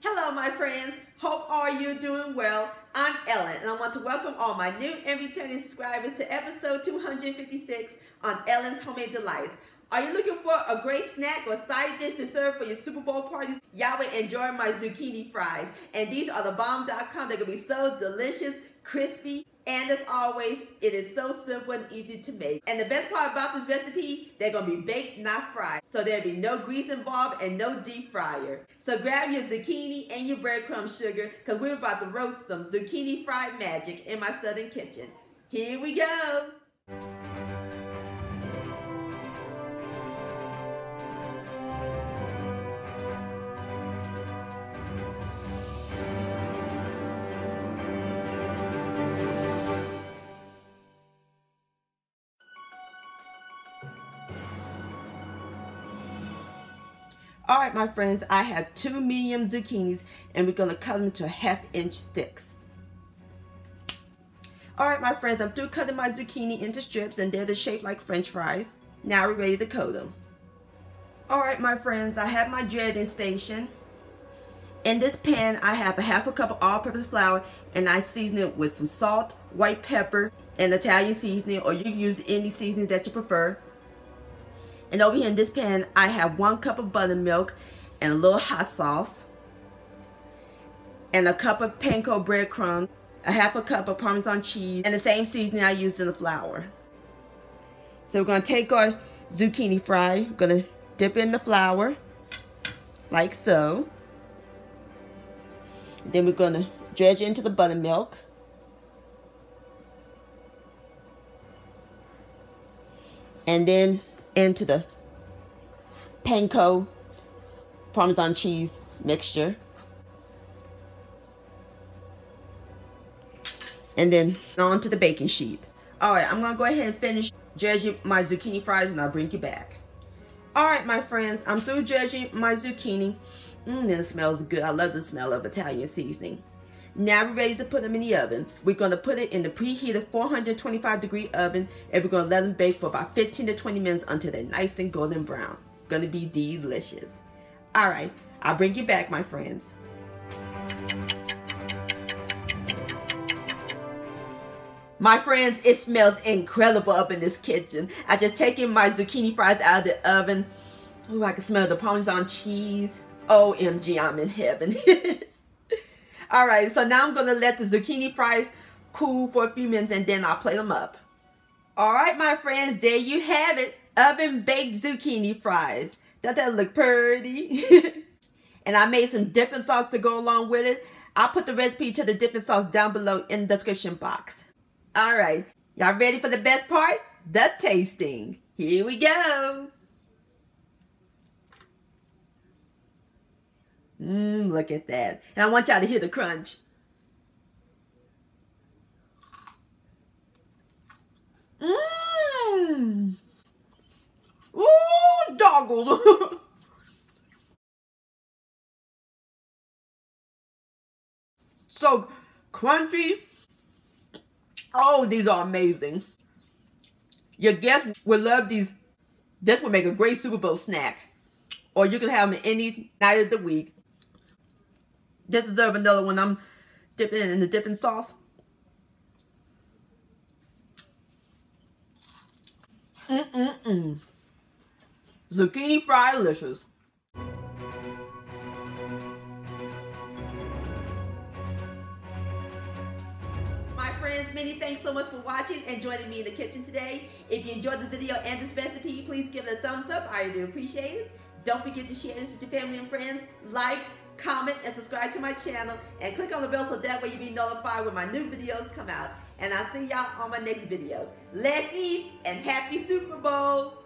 Hello my friends, hope all you doing well. I'm Ellen and I want to welcome all my new and returning subscribers to episode 256 on Ellen's Homemade Delights. Are you looking for a great snack or side dish to serve for your Super Bowl parties? Y'all will enjoy my zucchini fries. And these are the bomb.com. They're going to be so delicious, crispy, and as always, it is so simple and easy to make. And the best part about this recipe, they're going to be baked, not fried. So there'll be no grease involved and no deep fryer. So grab your zucchini and your breadcrumb sugar because we're about to roast some zucchini fried magic in my southern kitchen. Here we go. Alright my friends, I have 2 medium zucchinis and we're going to cut them to 1/2-inch sticks. Alright my friends, I'm through cutting my zucchini into strips and they're the shape like french fries. Now we're ready to coat them. Alright my friends, I have my dredging station. In this pan I have 1/2 cup of all-purpose flour and I season it with some salt, white pepper, and Italian seasoning, or you can use any seasoning that you prefer. And over here in this pan, I have 1 cup of buttermilk and a little hot sauce, and a cup of panko breadcrumbs, 1/2 cup of parmesan cheese, and the same seasoning I used in the flour. So we're going to take our zucchini fry, we're going to dip it in the flour, like so. Then we're going to dredge it into the buttermilk. And then into the panko parmesan cheese mixture, and then onto the baking sheet. Alright, I'm gonna go ahead and finish dredging my zucchini fries and I'll bring you back. Alright my friends, I'm through dredging my zucchini. It smells good. I love the smell of Italian seasoning. Now we're ready to put them in the oven. We're going to put it in the preheated 425-degree oven and we're going to let them bake for about 15 to 20 minutes until they're nice and golden brown. It's going to be delicious. Alright, I'll bring you back my friends. My friends, it smells incredible up in this kitchen. I just taken my zucchini fries out of the oven. Ooh, I can smell the Parmesan cheese. OMG, I'm in heaven. Alright, so now I'm going to let the zucchini fries cool for a few minutes and then I'll plate them up. Alright my friends, there you have it. Oven baked zucchini fries. Doesn't that look pretty? And I made some dipping sauce to go along with it. I'll put the recipe to the dipping sauce down below in the description box. Alright, y'all ready for the best part? The tasting. Here we go. Look at that. And I want y'all to hear the crunch. Ooh, doggles. So crunchy. Oh, these are amazing. Your guests will love these. This will make a great Super Bowl snack. Or you can have them any night of the week. This deserves another one. I'm dipping it in the dipping sauce. Zucchini fry delicious. My friends, many thanks so much for watching and joining me in the kitchen today. If you enjoyed this video and this recipe, please give it a thumbs up. I do appreciate it. Don't forget to share this with your family and friends. Like, comment, and subscribe to my channel. And click on the bell so that way you'll be notified when my new videos come out. And I'll see y'all on my next video. Let's eat and happy Super Bowl!